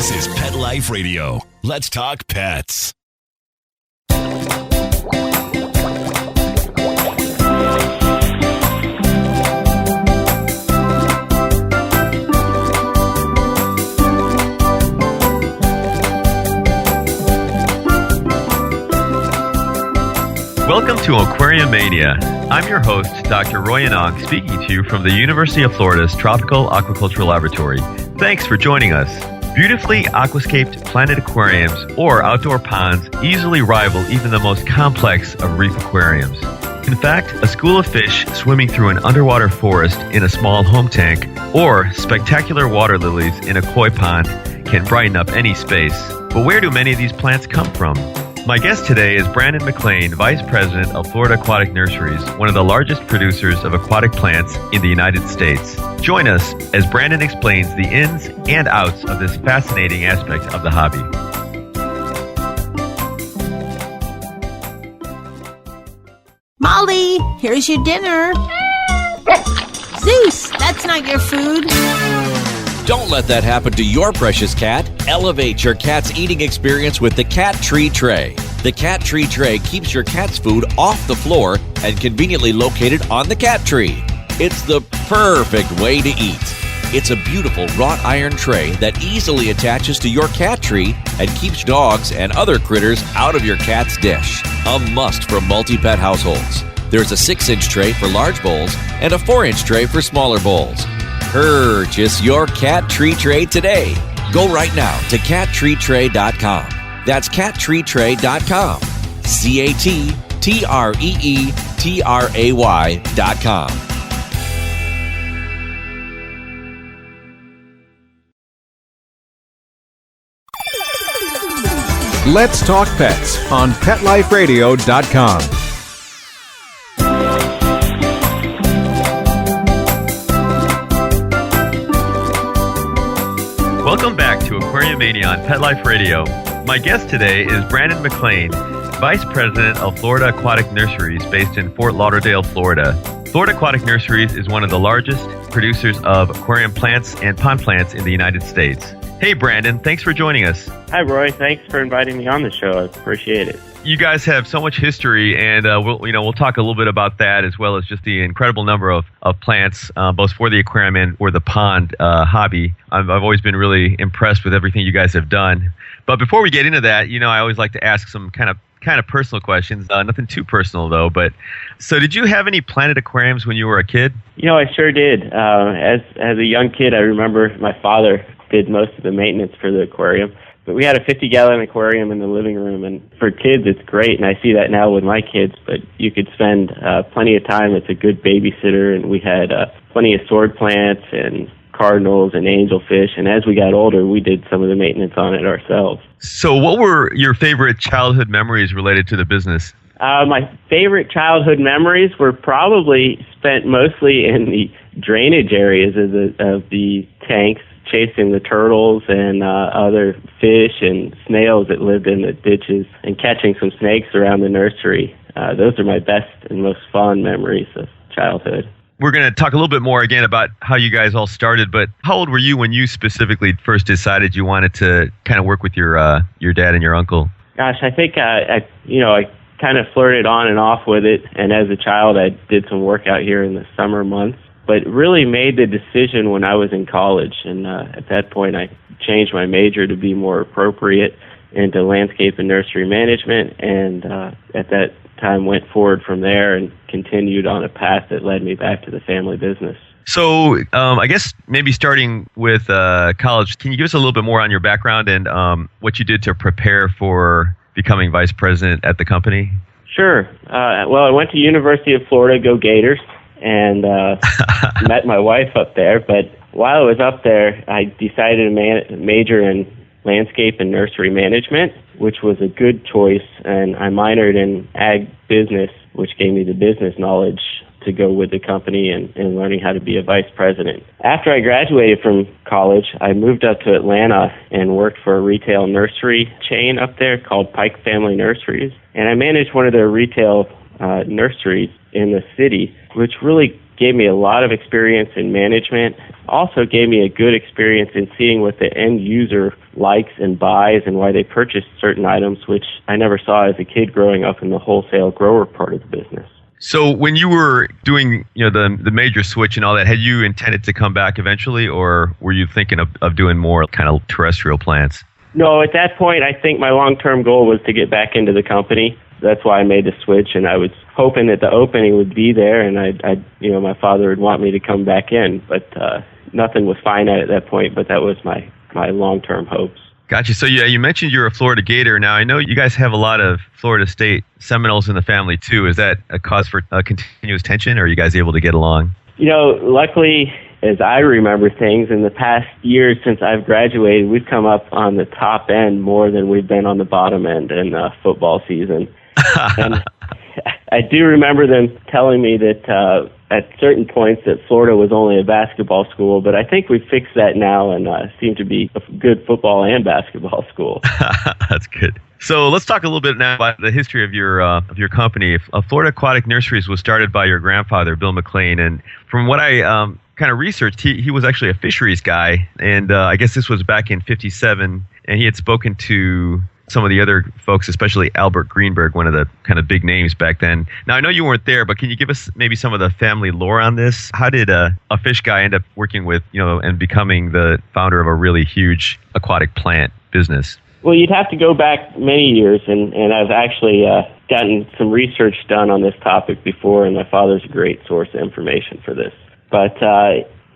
This is Pet Life Radio. Let's talk pets. Welcome to Aquariumania. I'm your host, DrRoy, speaking to you from the University of Florida's Tropical Aquaculture Laboratory. Thanks for joining us. Beautifully aquascaped planted aquariums or outdoor ponds easily rival even the most complex of reef aquariums. In fact, a school of fish swimming through an underwater forest in a small home tank or spectacular water lilies in a koi pond can brighten up any space. But where do many of these plants come from? My guest today is Brandon McLane, Vice President of Florida Aquatic Nurseries, one of the largest producers of aquatic plants in the United States. Join us as Brandon explains the ins and outs of this fascinating aspect of the hobby. Molly, here's your dinner. Zeus, that's not your food. Don't let that happen to your precious cat. Elevate your cat's eating experience with the Cat Tree Tray. The Cat Tree Tray keeps your cat's food off the floor and conveniently located on the cat tree. It's the perfect way to eat. It's a beautiful wrought iron tray that easily attaches to your cat tree and keeps dogs and other critters out of your cat's dish. A must for multi-pet households. There's a 6-inch tray for large bowls and a 4-inch tray for smaller bowls. Purchase your Cat Tree Tray today. Go right now to cattreetray.com. That's cattreetray.com. CATTREETRAY.com. Let's Talk Pets on PetLifeRadio.com. Welcome back to Aquariumania on Pet Life Radio. My guest today is Brandon McLane, Vice President of Florida Aquatic Nurseries based in Fort Lauderdale, Florida. Florida Aquatic Nurseries is one of the largest producers of aquarium plants and pond plants in the United States. Hey, Brandon, thanks for joining us. Hi, Roy. Thanks for inviting me on the show. I appreciate it. You guys have so much history, and we'll talk a little bit about that as well as just the incredible number of plants, both for the aquarium and for the pond hobby. I've always been really impressed with everything you guys have done. But before we get into that, I always like to ask some kind of personal questions. Nothing too personal though. But so, did you have any planted aquariums when you were a kid? I sure did. As a young kid, I remember my father did most of the maintenance for the aquarium. But we had a 50-gallon aquarium in the living room, and for kids, it's great, and I see that now with my kids, but you could spend plenty of time. It's a good babysitter, and we had plenty of sword plants and cardinals and angelfish, and as we got older, we did some of the maintenance on it ourselves. So what were your favorite childhood memories related to the business? My favorite childhood memories were probably spent mostly in the drainage areas of the tanks, chasing the turtles and other fish and snails that lived in the ditches and catching some snakes around the nursery. Those are my best and most fond memories of childhood. We're going to talk a little bit more again about how you guys all started, but how old were you when you specifically first decided you wanted to kind of work with your dad and your uncle? Gosh, I think I kind of flirted on and off with it, and as a child I did some work out here in the summer months. But really made the decision when I was in college, and at that point I changed my major to be more appropriate into landscape and nursery management, and at that time went forward from there and continued on a path that led me back to the family business. So I guess maybe starting with college, can you give us a little bit more on your background and what you did to prepare for becoming vice president at the company? Sure. Well, I went to University of Florida, go Gators, and met my wife up there. But while I was up there, I decided to major in landscape and nursery management, which was a good choice. And I minored in ag business, which gave me the business knowledge to go with the company and learning how to be a vice president. After I graduated from college, I moved up to Atlanta and worked for a retail nursery chain up there called Pike Family Nurseries. And I managed one of their retail nurseries in the city, which really gave me a lot of experience in management, also gave me a good experience in seeing what the end user likes and buys and why they purchase certain items, which I never saw as a kid growing up in the wholesale grower part of the business. So when you were doing, the major switch and all that, had you intended to come back eventually, or were you thinking of doing more kind of terrestrial plants? No, at that point, I think my long-term goal was to get back into the company. That's why I made the switch, and I was hoping that the opening would be there, and my father would want me to come back in, but nothing was finite at that point. But that was my long-term hopes. Gotcha. So you mentioned you're a Florida Gator. Now I know you guys have a lot of Florida State Seminoles in the family too. Is that a cause for continuous tension, or are you guys able to get along? Luckily, as I remember things, in the past years since I've graduated, we've come up on the top end more than we've been on the bottom end in football season. And I do remember them telling me that at certain points that Florida was only a basketball school, but I think we've fixed that now and seem to be a good football and basketball school. That's good. So let's talk a little bit now about the history of your company. Florida Aquatic Nurseries was started by your grandfather, Bill McLane, and from what I kind of researched, he was actually a fisheries guy, and I guess this was back in '57, and he had spoken to some of the other folks, especially Albert Greenberg, one of the kind of big names back then. Now, I know you weren't there, but can you give us maybe some of the family lore on this? How did a fish guy end up working with, and becoming the founder of a really huge aquatic plant business? Well, you'd have to go back many years, and I've actually gotten some research done on this topic before, and my father's a great source of information for this. But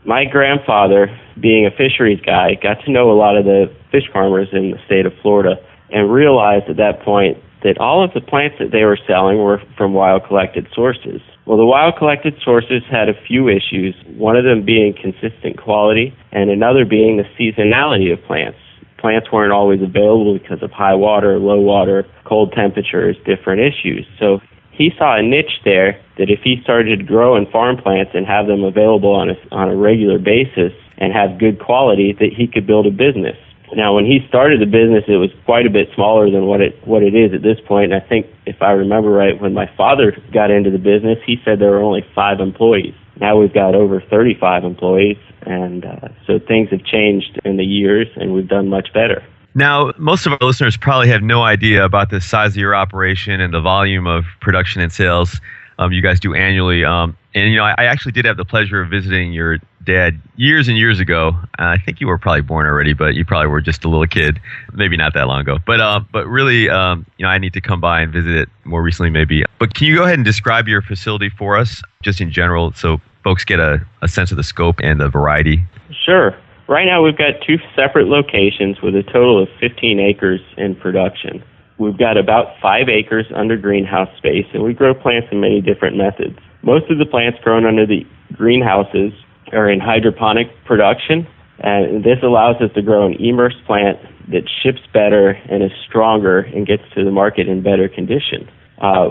my grandfather, being a fisheries guy, got to know a lot of the fish farmers in the state of Florida and realized at that point that all of the plants that they were selling were from wild-collected sources. Well, the wild-collected sources had a few issues, one of them being consistent quality and another being the seasonality of plants. Plants weren't always available because of high water, low water, cold temperatures, different issues. So he saw a niche there that if he started to grow and farm plants and have them available on a regular basis and have good quality, that he could build a business. Now, when he started the business, it was quite a bit smaller than what it is at this point. And I think, if I remember right, when my father got into the business, he said there were only 5 employees. Now we've got over 35 employees, and so things have changed in the years, and we've done much better. Now, most of our listeners probably have no idea about the size of your operation and the volume of production and sales you guys do annually. I actually did have the pleasure of visiting your dad years and years ago. I think you were probably born already, but you probably were just a little kid, maybe not that long ago. But really, I need to come by and visit it more recently, maybe. But can you go ahead and describe your facility for us, just in general, so folks get a sense of the scope and the variety? Sure. Right now, we've got 2 separate locations with a total of 15 acres in production. We've got about 5 acres under greenhouse space, and we grow plants in many different methods. Most of the plants grown under the greenhouses are in hydroponic production, and this allows us to grow an immersed plant that ships better and is stronger and gets to the market in better condition.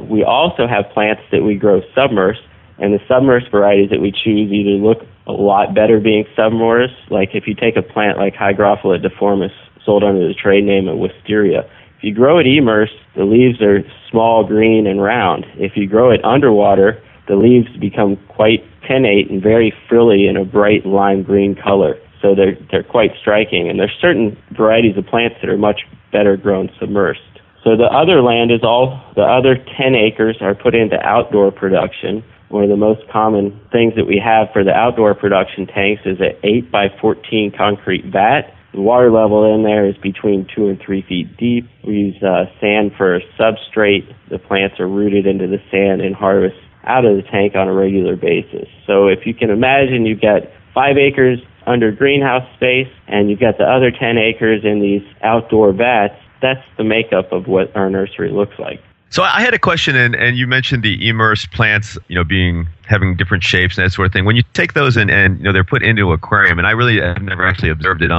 We also have plants that we grow submersed, and the submersed varieties that we choose either look a lot better being submersed, like if you take a plant like Hygrophila deformis, sold under the trade name of Wisteria. If you grow it immersed, the leaves are small, green, and round. If you grow it underwater, the leaves become quite pinnate and very frilly in a bright lime green color. So they're quite striking. And there's certain varieties of plants that are much better grown submersed. So the other land is the other 10 acres are put into outdoor production. One of the most common things that we have for the outdoor production tanks is an 8 by 14 concrete vat. The water level in there is between 2 and 3 feet deep. We use sand for a substrate. The plants are rooted into the sand and harvested out of the tank on a regular basis. So if you can imagine, you've got 5 acres under greenhouse space, and you've got the other 10 acres in these outdoor vats. That's the makeup of what our nursery looks like. So I had a question, and you mentioned the immersed plants, having different shapes and that sort of thing. When you take those and they're put into an aquarium, and I really have never actually observed it.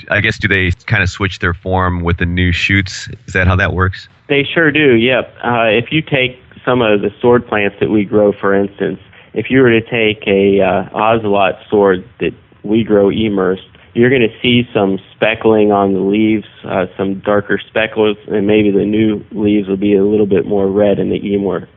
I guess, do they kind of switch their form with the new shoots? Is that how that works? They sure do, yep. If you take some of the sword plants that we grow, for instance, if you were to take a ocelot sword that we grow immersed, you're going to see some speckling on the leaves, some darker speckles, and maybe the new leaves will be a little bit more red in the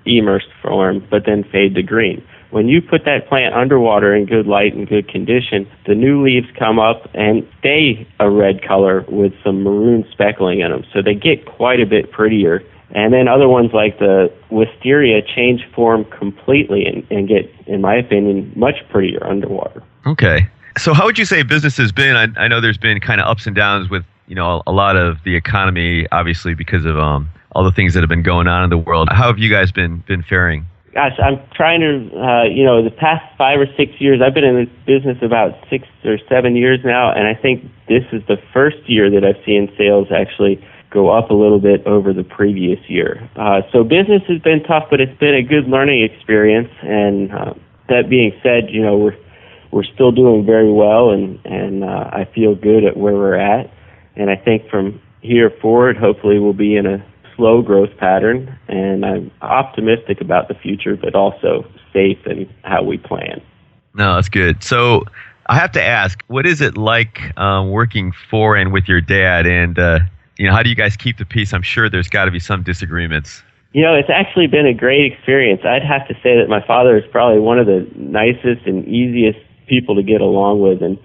immersed form, but then fade to green. when you put that plant underwater in good light and good condition, the new leaves come up and stay a red color with some maroon speckling in them. So they get quite a bit prettier. And then other ones like the wisteria change form completely and get, in my opinion, much prettier underwater. Okay. So how would you say business has been? I know there's been kind of ups and downs with, a lot of the economy, obviously, because of all the things that have been going on in the world. How have you guys been faring? Gosh, I'm trying to, the past 5 or 6 years, I've been in this business about 6 or 7 years now, and I think this is the first year that I've seen sales actually go up a little bit over the previous year. So business has been tough, but it's been a good learning experience. And that being said, we're still doing very well, and I feel good at where we're at. And I think from here forward, hopefully we'll be in a slow growth pattern, and I'm optimistic about the future, but also safe in how we plan. No, that's good. So I have to ask, what is it like working for and with your dad? And, how do you guys keep the peace? I'm sure there's got to be some disagreements. It's actually been a great experience. I'd have to say that my father is probably one of the nicest and easiest people to get along with, and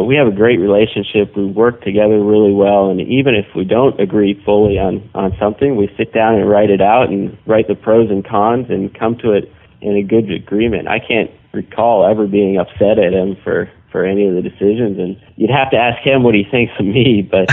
we have a great relationship. We work together really well, and even if we don't agree fully on something, we sit down and write it out and write the pros and cons and come to it in a good agreement. I can't recall ever being upset at him for any of the decisions, and you'd have to ask him what he thinks of me, but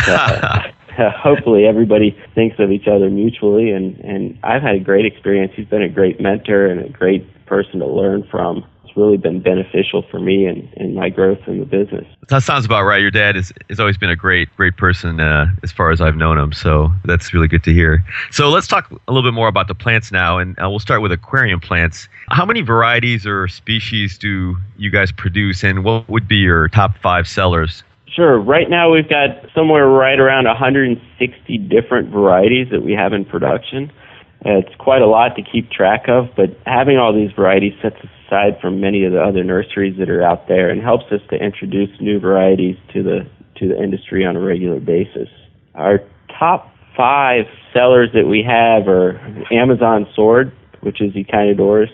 hopefully everybody thinks of each other mutually, and I've had a great experience. He's been a great mentor and a great person to learn from. Really been beneficial for me and my growth in the business. That sounds about right. Your dad has always been a great person as far as I've known him, so that's really good to hear. So let's talk a little bit more about the plants now, and we'll start with aquarium plants. How many varieties or species do you guys produce, and what would be your top 5 sellers? Sure. Right now we've got somewhere right around 160 different varieties that we have in production. It's quite a lot to keep track of, but having all these varieties sets us aside from many of the other nurseries that are out there and helps us to introduce new varieties to the industry on a regular basis. Our top 5 sellers that we have are Amazon sword, which is Echinodoros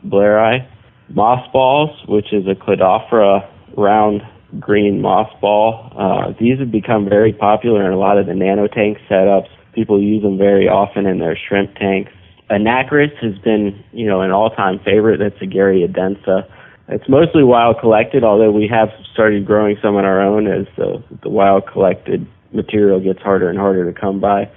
blairi, moss balls, which is a Cladophora round green moss ball. These have become very popular in a lot of the nanotank setups. People use them very often in their shrimp tanks. Anacris has been, an all-time favorite. That's a Garryadensa. It's mostly wild collected, although we have started growing some on our own as the wild collected material gets harder and harder to come by.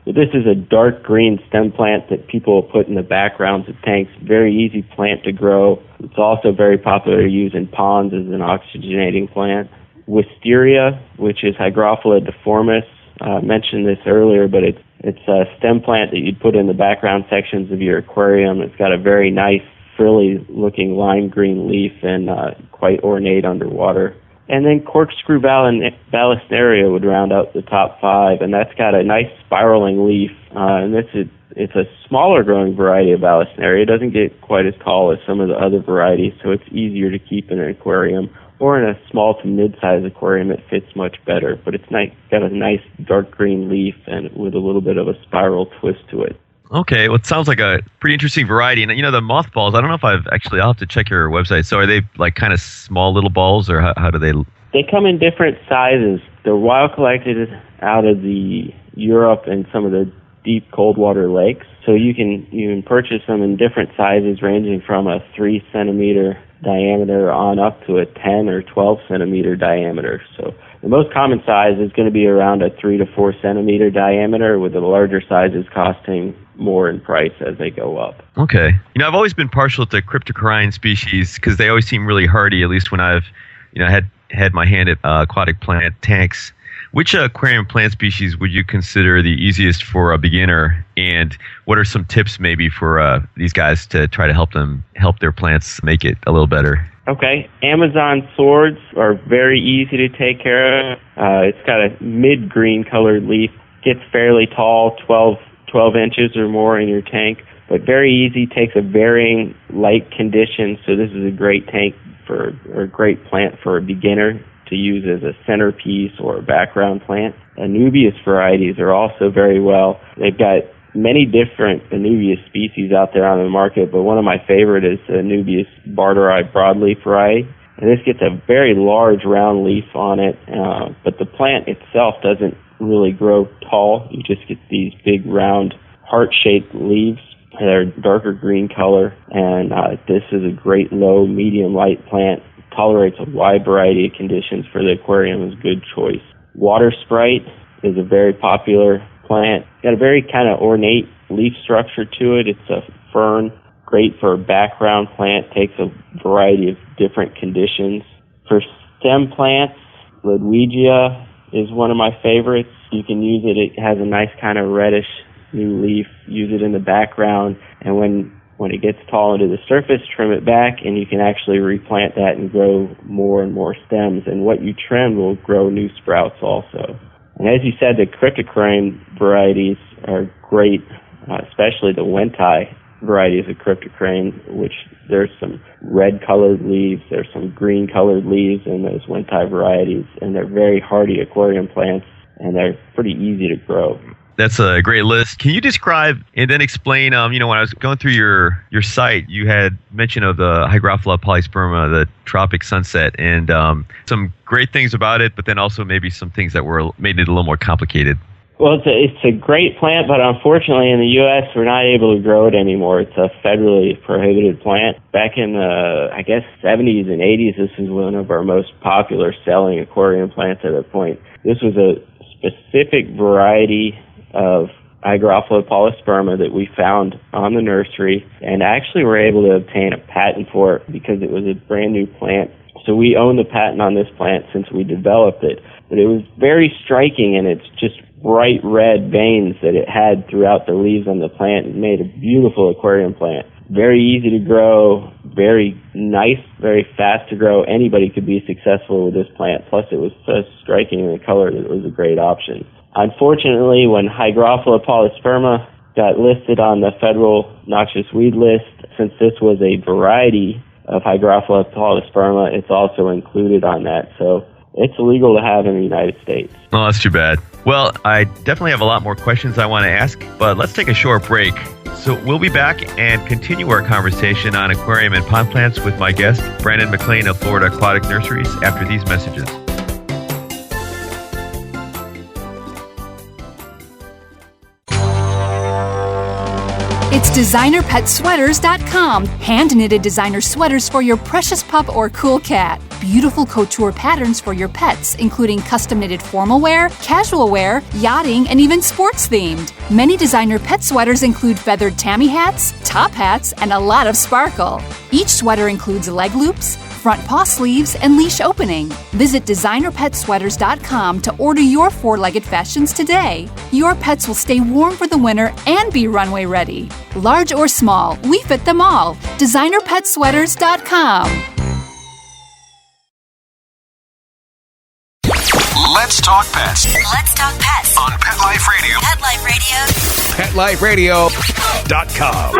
But this is a dark green stem plant that people put in the backgrounds of tanks. Very easy plant to grow. It's also very popular to use in ponds as an oxygenating plant. Wisteria, which is Hygrophila deformis. I mentioned this earlier, but it's a stem plant that you'd put in the background sections of your aquarium. It's got a very nice, frilly-looking lime green leaf and quite ornate underwater. And then corkscrew balasnaria would round out the top 5, and that's got a nice spiraling leaf. And it's a smaller growing variety of balasnaria. It doesn't get quite as tall as some of the other varieties, so it's easier to keep in an aquarium. Or in a small to mid-size aquarium, it fits much better. But it's got a nice dark green leaf and with a little bit of a spiral twist to it. Okay, well, it sounds like a pretty interesting variety. And, the mothballs, I don't know if I'll have to check your website. So are they like kind of small little balls, or how do they? They come in different sizes. They're wild collected out of the Europe and some of the deep cold water lakes. So you can purchase them in different sizes, ranging from a 3 centimeter diameter on up to a 10 or 12 centimeter diameter. So the most common size is going to be around a 3 to 4 centimeter diameter, with the larger sizes costing more in price as they go up. Okay. I've always been partial to cryptocoryne species because they always seem really hardy, at least when I've had my hand at aquatic plant tanks. Which aquarium plant species would you consider the easiest for a beginner, and what are some tips maybe for these guys to try to help their plants make it a little better? Okay, Amazon swords are very easy to take care of. It's got a mid-green colored leaf, gets fairly tall, 12 inches or more in your tank, but very easy, takes a varying light condition, so this is a great tank or a great plant for a beginner to use as a centerpiece or a background plant. Anubias varieties are also very well. They've got many different Anubias species out there on the market, but one of my favorite is Anubias barteri broadleaf variety. And this gets a very large round leaf on it, but the plant itself doesn't really grow tall. You just get these big round heart-shaped leaves. They're darker green color, and this is a great low, medium light plant. Tolerates a wide variety of conditions for the aquarium. Is a good choice. Water Sprite is a very popular plant. Got a very kind of ornate leaf structure to it. It's a fern, great for a background plant, takes a variety of different conditions. For stem plants, Ludwigia is one of my favorites. You can use it. It has a nice kind of reddish new leaf. Use it in the background, and when it gets tall into the surface, trim it back, and you can actually replant that and grow more and more stems. And what you trim will grow new sprouts also. And as you said, the cryptocrane varieties are great, especially the Wentai varieties of cryptocrane, which there's some red-colored leaves, there's some green-colored leaves in those Wentai varieties, and they're very hardy aquarium plants, and they're pretty easy to grow. That's a great list. Can you describe and then explain, when I was going through your site, you had mention of the Hygrophila polysperma, the tropic sunset, and some great things about it, but then also maybe some things that made it a little more complicated. Well, it's a great plant, but unfortunately in the U.S. we're not able to grow it anymore. It's a federally prohibited plant. Back in the, 70s and 80s, this was one of our most popular selling aquarium plants at that point. This was a specific variety of Hygrophila polysperma that we found on the nursery, and actually were able to obtain a patent for it because it was a brand new plant. So we own the patent on this plant since we developed it. But it was very striking, and it's just bright red veins that it had throughout the leaves on the plant. It made a beautiful aquarium plant. Very easy to grow, very nice, very fast to grow. Anybody could be successful with this plant. Plus it was so striking in the color that it was a great option. Unfortunately, when Hygrophila polysperma got listed on the federal noxious weed list, since this was a variety of Hygrophila polysperma, it's also included on that. So it's illegal to have in the United States. Oh, that's too bad. Well, I definitely have a lot more questions I want to ask, but let's take a short break. So we'll be back and continue our conversation on aquarium and pond plants with my guest, Brandon McLane of Florida Aquatic Nurseries, after these messages. It's designerpetsweaters.com. Hand-knitted designer sweaters for your precious pup or cool cat. Beautiful couture patterns for your pets, including custom-knitted formal wear, casual wear, yachting, and even sports-themed. Many designer pet sweaters include feathered tammy hats, top hats, and a lot of sparkle. Each sweater includes leg loops, front paw sleeves, and leash opening. Visit designerpetsweaters.com to order your four-legged fashions today. Your pets will stay warm for the winter and be runway ready. Large or small, we fit them all. designerpetsweaters.com. Let's talk pets Let's talk pets on Pet Life Radio. Pet Life Radio. PetLifeRadio.com.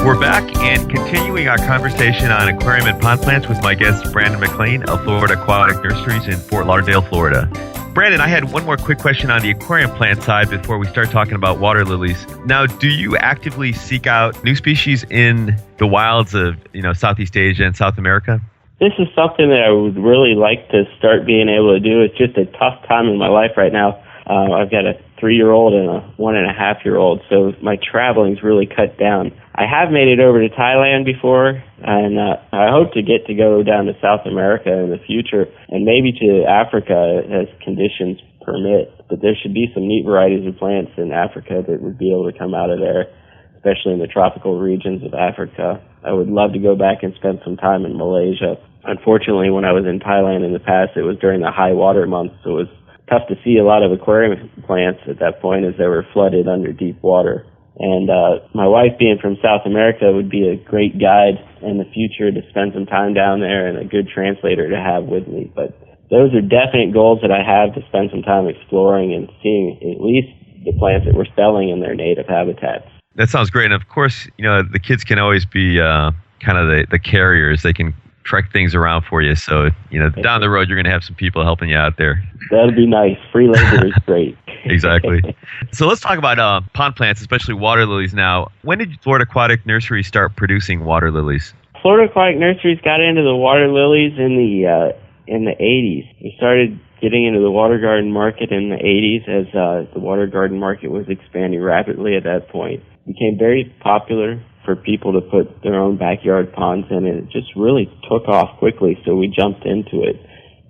We're back and continuing our conversation on aquarium and pond plants with my guest, Brandon McLane of Florida Aquatic Nurseries in Fort Lauderdale, Florida. Brandon, I had one more quick question on the aquarium plant side before we start talking about water lilies. Now, do you actively seek out new species in the wilds of, Southeast Asia and South America? This is something that I would really like to start being able to do. It's just a tough time in my life right now. I've got a 3-year-old and a 1.5-year-old, so my traveling's really cut down. I have made it over to Thailand before, and I hope to get to go down to South America in the future, and maybe to Africa as conditions permit. But there should be some neat varieties of plants in Africa that would be able to come out of there, especially in the tropical regions of Africa. I would love to go back and spend some time in Malaysia. Unfortunately, when I was in Thailand in the past, it was during the high water months, so it was tough to see a lot of aquarium plants at that point as they were flooded under deep water. And my wife, being from South America, would be a great guide in the future to spend some time down there and a good translator to have with me. But those are definite goals that I have, to spend some time exploring and seeing at least the plants that we're selling in their native habitats. That sounds great. And of course, the kids can always be kind of the carriers. They can trek things around for you. So, down the road, you're going to have some people helping you out there. That'd be nice. Free labor is great. Exactly. So let's talk about pond plants, especially water lilies now. When did Florida Aquatic Nurseries start producing water lilies? Florida Aquatic Nurseries got into the water lilies in the 80s. We started getting into the water garden market in the 80s as the water garden market was expanding rapidly at that point. It became very popular for people to put their own backyard ponds in, and it just really took off quickly, so we jumped into it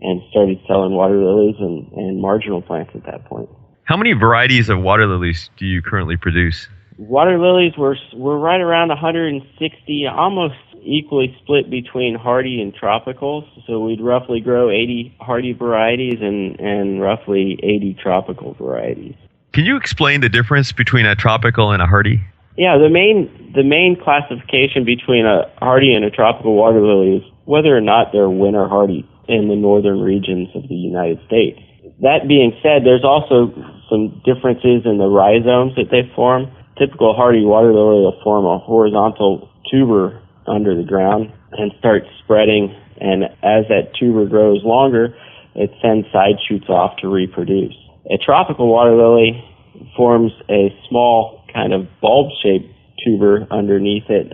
and started selling water lilies and marginal plants at that point. How many varieties of water lilies do you currently produce? Water lilies we're right around 160, almost equally split between hardy and tropicals. So we'd roughly grow 80 hardy varieties and roughly 80 tropical varieties. Can you explain the difference between a tropical and a hardy? Yeah, the main classification between a hardy and a tropical water lily is whether or not they're winter hardy in the northern regions of the United States. That being said, there's also some differences in the rhizomes that they form. Typical hardy water lily will form a horizontal tuber under the ground and start spreading, and as that tuber grows longer, it sends side shoots off to reproduce. A tropical water lily forms a small kind of bulb-shaped tuber underneath it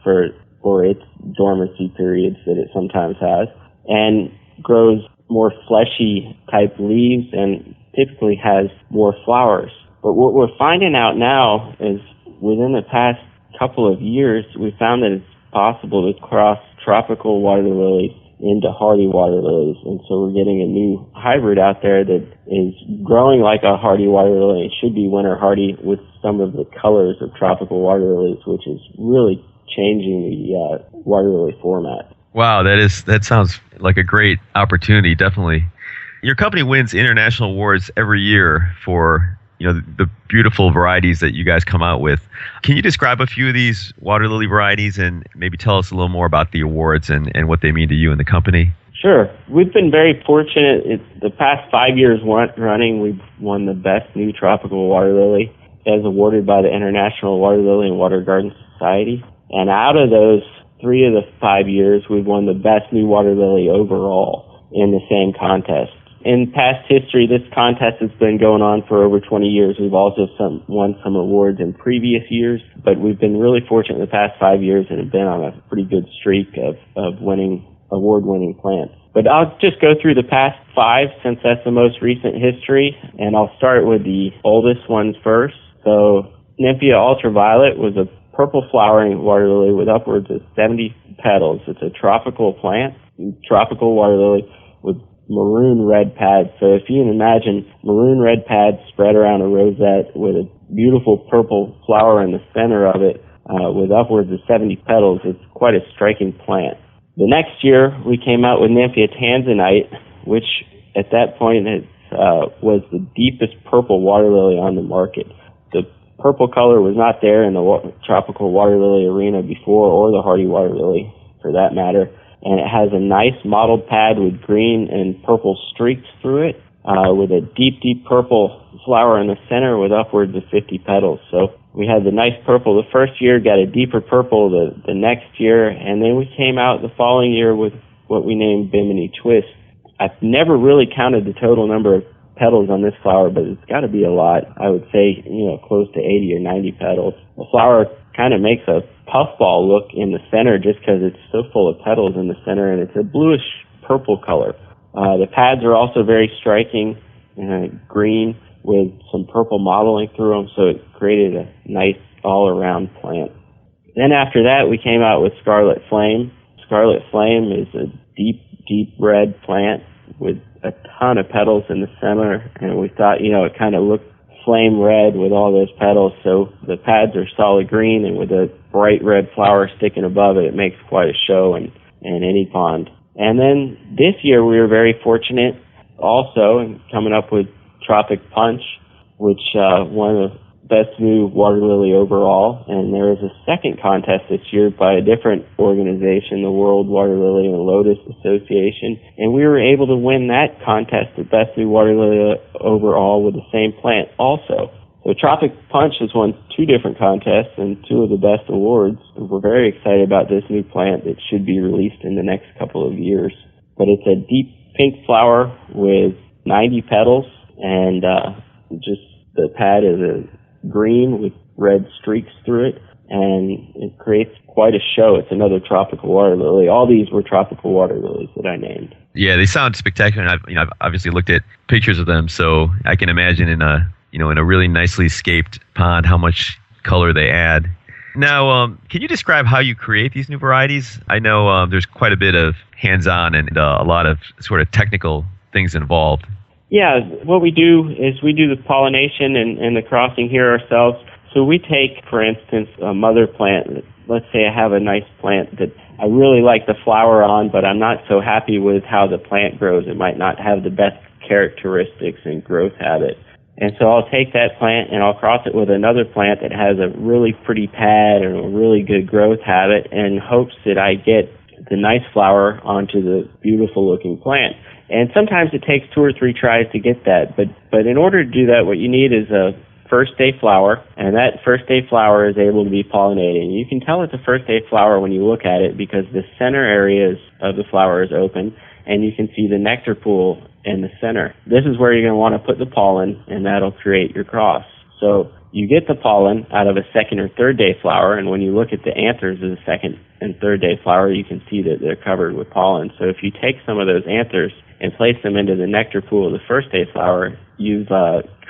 for its dormancy periods that it sometimes has, and grows more fleshy type leaves and typically has more flowers. But what we're finding out now is within the past couple of years, we found that it's possible to cross tropical water lilies into hardy water lilies. And so we're getting a new hybrid out there that is growing like a hardy water lily. It should be winter hardy with some of the colors of tropical water lilies, which is really changing the water lily format. Wow, that sounds like a great opportunity, definitely. Your company wins international awards every year for the beautiful varieties that you guys come out with. Can you describe a few of these water lily varieties and maybe tell us a little more about the awards and what they mean to you and the company? Sure. We've been very fortunate. The past 5 years running, we've won the best new tropical water lily as awarded by the International Water Lily and Water Garden Society. And out of those 3 of the 5 years, we've won the best new water lily overall in the same contest. In past history, this contest has been going on for over 20 years. We've also won some awards in previous years, but we've been really fortunate in the past 5 years and have been on a pretty good streak of winning award-winning plants. But I'll just go through the past 5 since that's the most recent history, and I'll start with the oldest ones first. So Nymphia ultraviolet was a purple flowering water lily with upwards of 70 petals. It's a tropical plant, tropical water lily with maroon red pads. So if you can imagine maroon red pads spread around a rosette with a beautiful purple flower in the center of it with upwards of 70 petals, it's quite a striking plant. The next year we came out with Nymphia tanzanite, which at that point was the deepest purple water lily on the market. The purple color was not there in the tropical water lily arena before, or the hardy water lily for that matter. And it has a nice mottled pad with green and purple streaks through it, with a deep, deep purple flower in the center with upwards of 50 petals. So we had the nice purple the first year, got a deeper purple the next year, and then we came out the following year with what we named Bimini Twist. I've never really counted the total number of petals on this flower, but it's got to be a lot. I would say, close to 80 or 90 petals. The flower kind of makes a puffball look in the center just because it's so full of petals in the center, and it's a bluish purple color. The pads are also very striking, green with some purple mottling through them, so it created a nice all-around plant. Then after that, we came out with Scarlet Flame. Scarlet Flame is a deep, deep red plant with a ton of petals in the center, and we thought, it kind of looked flame red with all those petals, so the pads are solid green, and with a bright red flower sticking above it, it makes quite a show in any pond. And then this year we were very fortunate also in coming up with Tropic Punch, which won the best new water lily overall, and there was a second contest this year by a different organization, the World Water Lily and Lotus Association, and we were able to win that contest, the best new water lily overall, with the same plant also. The Tropic Punch has won 2 different contests and 2 of the best awards. We're very excited about this new plant that should be released in the next couple of years. But it's a deep pink flower with 90 petals, and just the pad is a green with red streaks through it, and it creates quite a show. It's another tropical water lily. All these were tropical water lilies that I named. Yeah, they sound spectacular, and I've obviously looked at pictures of them, so I can imagine in a really nicely scaped pond how much color they add. Now, can you describe how you create these new varieties? I know there's quite a bit of hands-on and a lot of sort of technical things involved. Yeah, what we do is we do the pollination and the crossing here ourselves. So we take, for instance, a mother plant. Let's say I have a nice plant that I really like the flower on, but I'm not so happy with how the plant grows. It might not have the best characteristics and growth habit. And so I'll take that plant and I'll cross it with another plant that has a really pretty pad and a really good growth habit, in hopes that I get the nice flower onto the beautiful looking plant. And sometimes it takes 2 or 3 tries to get that, but in order to do that, what you need is a first day flower, and that first day flower is able to be pollinated. You can tell it's a first day flower when you look at it, because the center areas of the flower is open, and you can see the nectar pool in the center. This is where you're going to want to put the pollen, and that'll create your cross. So you get the pollen out of a second or third day flower, and when you look at the anthers of the second and third day flower, you can see that they're covered with pollen. So if you take some of those anthers and place them into the nectar pool of the first day flower, you've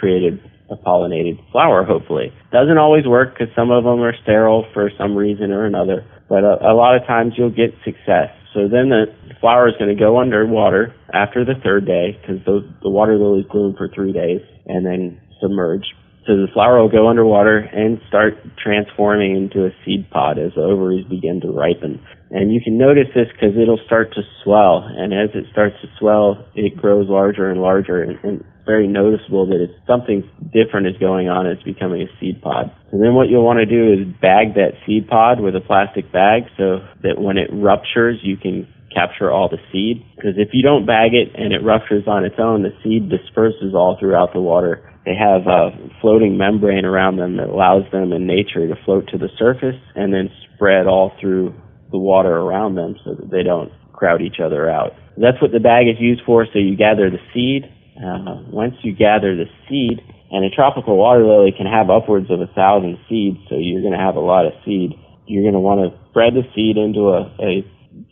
created a pollinated flower, hopefully. Doesn't always work, because some of them are sterile for some reason or another, but a lot of times you'll get success. So then the flower is going to go underwater after the third day, because the water lilies bloom for 3 days and then submerge. So the flower will go underwater and start transforming into a seed pod as the ovaries begin to ripen. And you can notice this because it'll start to swell, and as it starts to swell, it grows larger and larger, and it's very noticeable that something different is going on. It's becoming a seed pod. And then what you'll want to do is bag that seed pod with a plastic bag, so that when it ruptures, you can capture all the seed. Because if you don't bag it and it ruptures on its own, the seed disperses all throughout the water. They have a floating membrane around them that allows them in nature to float to the surface and then spread all through the water around them, so that they don't crowd each other out. That's what the bag is used for. So you gather the seed. Once you gather the seed, and a tropical water lily can have upwards of 1,000 seeds, so you're going to have a lot of seed. You're going to want to spread the seed into a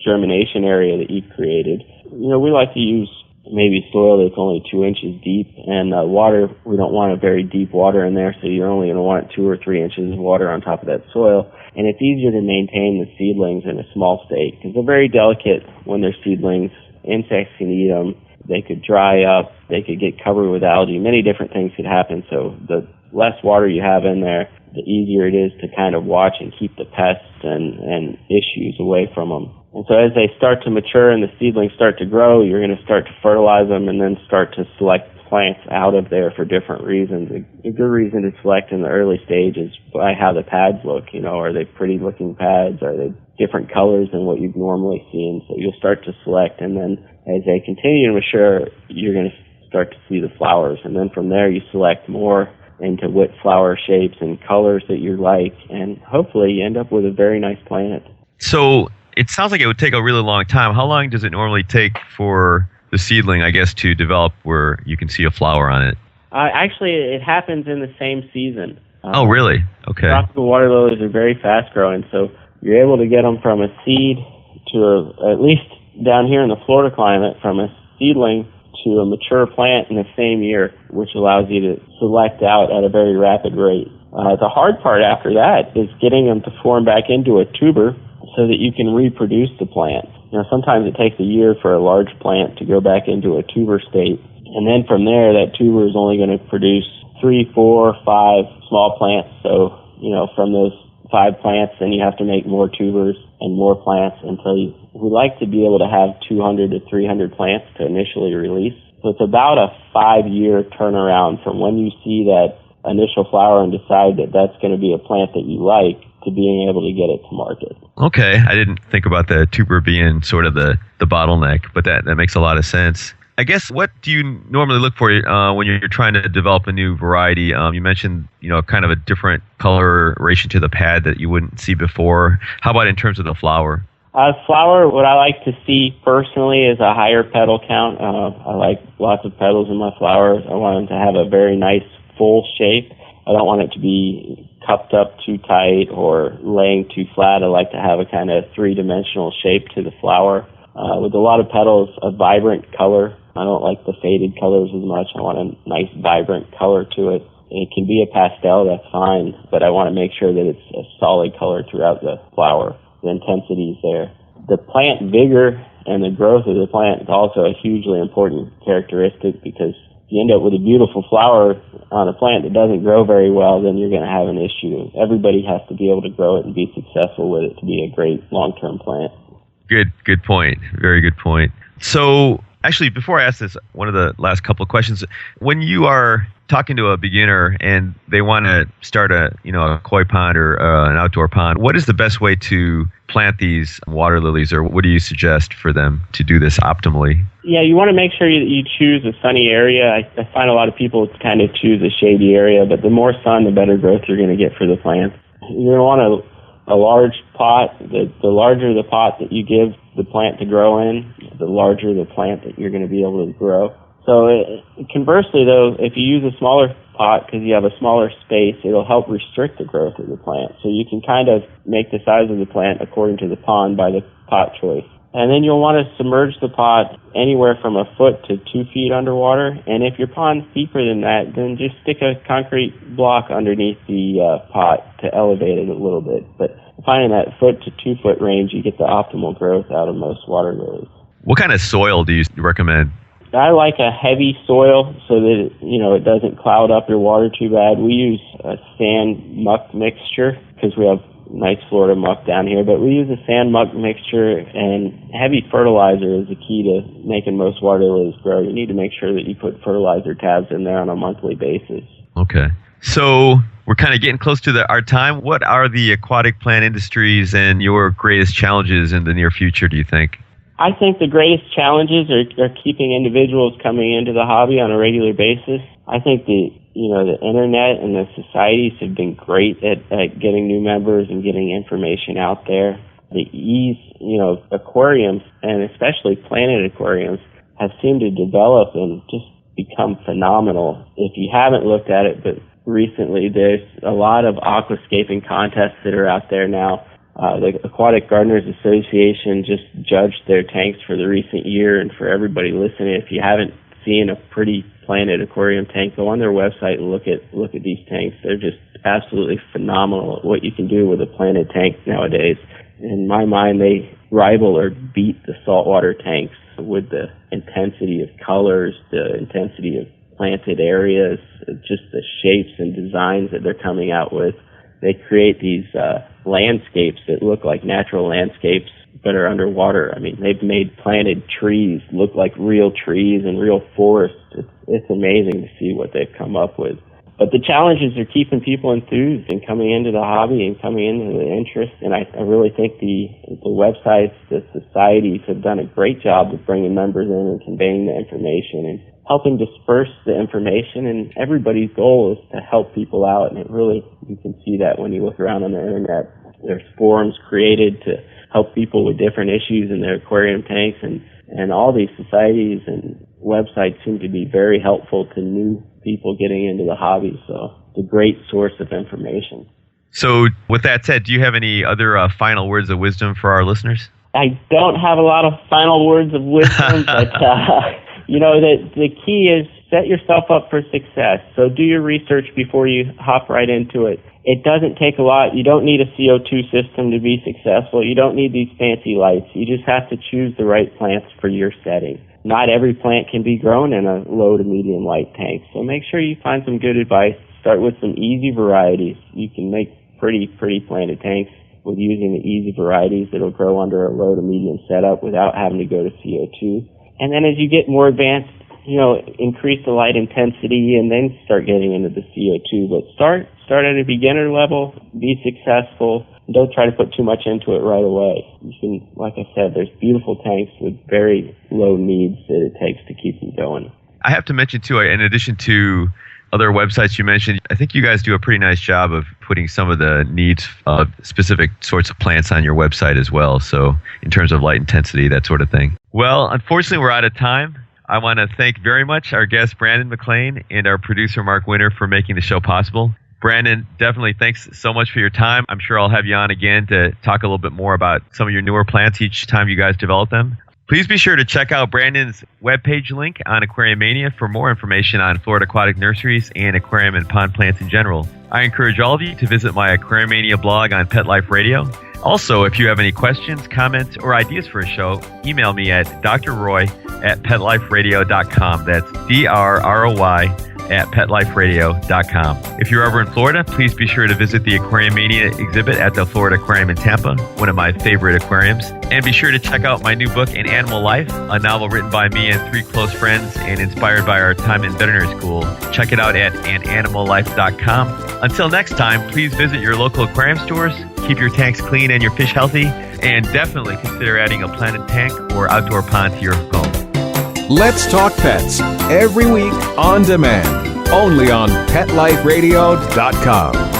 germination area that you've created. We like to use maybe soil that's only 2 inches deep, and water, we don't want a very deep water in there, so you're only going to want 2 or 3 inches of water on top of that soil. And it's easier to maintain the seedlings in a small state, because they're very delicate when they're seedlings. Insects can eat them. They could dry up. They could get covered with algae. Many different things could happen. So the less water you have in there, the easier it is to kind of watch and keep the pests and issues away from them. And so as they start to mature and the seedlings start to grow, you're going to start to fertilize them and then start to select plants out of there for different reasons. A good reason to select in the early stage is by how the pads look. Are they pretty looking pads? Are they different colors than what you've normally seen? So you'll start to select, and then as they continue to mature, you're going to start to see the flowers. And then from there, you select more into what flower shapes and colors that you like, and hopefully you end up with a very nice plant. So it sounds like it would take a really long time. How long does it normally take for the seedling, I guess, to develop where you can see a flower on it? Actually, it happens in the same season. Oh, really? Okay. Tropical water lilies are very fast growing, so you're able to get them from a seed to at least down here in the Florida climate, from a seedling to a mature plant in the same year, which allows you to select out at a very rapid rate. The hard part after that is getting them to form back into a tuber so that you can reproduce the plant. Sometimes it takes a year for a large plant to go back into a tuber state, and then from there, that tuber is only going to produce 3, 4, 5 small plants. So, from those 5 plants, then you have to make more tubers and more plants until we like to be able to have 200 to 300 plants to initially release. So it's about a 5-year turnaround from when you see that initial flower and decide that that's going to be a plant that you like to being able to get it to market. Okay, I didn't think about the tuber being sort of the bottleneck, but that makes a lot of sense. I guess what do you normally look for when you're trying to develop a new variety? You mentioned, kind of a different coloration to the pad that you wouldn't see before. How about in terms of the flower? Flower, what I like to see personally is a higher petal count. I like lots of petals in my flowers. I want them to have a very nice full shape. I don't want it to be cupped up too tight or laying too flat. I like to have a kind of three-dimensional shape to the flower. With a lot of petals, a vibrant color. I don't like the faded colors as much. I want a nice vibrant color to it. It can be a pastel, that's fine, but I want to make sure that it's a solid color throughout the flower. The intensity is there. The plant vigor and the growth of the plant is also a hugely important characteristic, because if you end up with a beautiful flower on a plant that doesn't grow very well, then you're going to have an issue. Everybody has to be able to grow it and be successful with it to be a great long-term plant. Good point. Very good point. So, actually, before I ask this, one of the last couple of questions, when you are talking to a beginner and they want to start a koi pond or an outdoor pond, what is the best way to plant these water lilies, or what do you suggest for them to do this optimally? Yeah, you want to make sure you choose a sunny area. I find a lot of people kind of choose a shady area, but the more sun, the better growth you're going to get for the plant. You're going to want a large pot. The larger the pot that you give the plant to grow in, the larger the plant that you're going to be able to grow. So conversely, though, if you use a smaller pot because you have a smaller space, it'll help restrict the growth of the plant. So you can kind of make the size of the plant according to the pond by the pot choice. And then you'll want to submerge the pot anywhere from 1 foot to 2 feet underwater. And if your pond's deeper than that, then just stick a concrete block underneath the pot to elevate it a little bit. But finding that 1 foot to 2 foot range, you get the optimal growth out of most water lilies. What kind of soil do you recommend? I like a heavy soil so that it doesn't cloud up your water too bad. We use a sand muck mixture because we have nice Florida muck down here, but we use a sand muck mixture, and heavy fertilizer is the key to making most water lilies grow. You need to make sure that you put fertilizer tabs in there on a monthly basis. Okay. So we're kind of getting close to our time. What are the aquatic plant industries and your greatest challenges in the near future, do you think? I think the greatest challenges are keeping individuals coming into the hobby on a regular basis. I think the internet and the societies have been great at getting new members and getting information out there. The ease, aquariums, and especially planted aquariums, have seemed to develop and just become phenomenal. If you haven't looked at it, but recently there's a lot of aquascaping contests that are out there now. The Aquatic Gardeners Association just judged their tanks for the recent year, and for everybody listening, if you haven't seen a pretty planted aquarium tank, go on their website and look at these tanks. They're just absolutely phenomenal at what you can do with a planted tank nowadays. In my mind, they rival or beat the saltwater tanks with the intensity of colors, the intensity of planted areas, just the shapes and designs that they're coming out with. They create these landscapes that look like natural landscapes but are underwater. I mean, they've made planted trees look like real trees and real forests. It's amazing to see what they've come up with. But the challenges are keeping people enthused and coming into the hobby and coming into the interest. And I really think the websites, the societies have done a great job of bringing members in and conveying the information and helping disperse the information. And everybody's goal is to help people out. And you can see that when you look around on the internet. There's forums created to help people with different issues in their aquarium tanks. And all these societies and websites seem to be very helpful to new people getting into the hobby. So it's a great source of information. So with that said, do you have any other final words of wisdom for our listeners? I don't have a lot of final words of wisdom, but the key is set yourself up for success. So do your research before you hop right into it. It doesn't take a lot. You don't need a CO2 system to be successful. You don't need these fancy lights. You just have to choose the right plants for your setting. Not every plant can be grown in a low to medium light tank, so make sure you find some good advice. Start with some easy varieties. You can make pretty planted tanks with using the easy varieties that'll grow under a low to medium setup without having to go to CO2. And then as you get more advanced, increase the light intensity and then start getting into the CO2. But start at a beginner level, be successful, don't try to put too much into it right away. You can, like I said, there's beautiful tanks with very low needs that it takes to keep them going. I have to mention, too, in addition to other websites you mentioned, I think you guys do a pretty nice job of putting some of the needs of specific sorts of plants on your website as well. So in terms of light intensity, that sort of thing. Well, unfortunately, we're out of time. I want to thank very much our guest, Brandon McLane, and our producer, Mark Winter, for making the show possible. Brandon, definitely thanks so much for your time. I'm sure I'll have you on again to talk a little bit more about some of your newer plants each time you guys develop them. Please be sure to check out Brandon's webpage link on Aquariumania for more information on Florida aquatic nurseries and aquarium and pond plants in general. I encourage all of you to visit my Aquariumania blog on Pet Life Radio. Also, if you have any questions, comments, or ideas for a show, email me at drroy@petliferadio.com. That's DrRoy@petliferadio.com. If you're over in Florida, please be sure to visit the Aquariumania exhibit at the Florida Aquarium in Tampa, one of my favorite aquariums. And be sure to check out my new book, An Animal Life, a novel written by me and 3 close friends and inspired by our time in veterinary school. Check it out at ananimallife.com. Until next time, please visit your local aquarium stores, keep your tanks clean and your fish healthy, and definitely consider adding a planted tank or outdoor pond to your home. Let's Talk Pets, every week on demand, only on PetLifeRadio.com.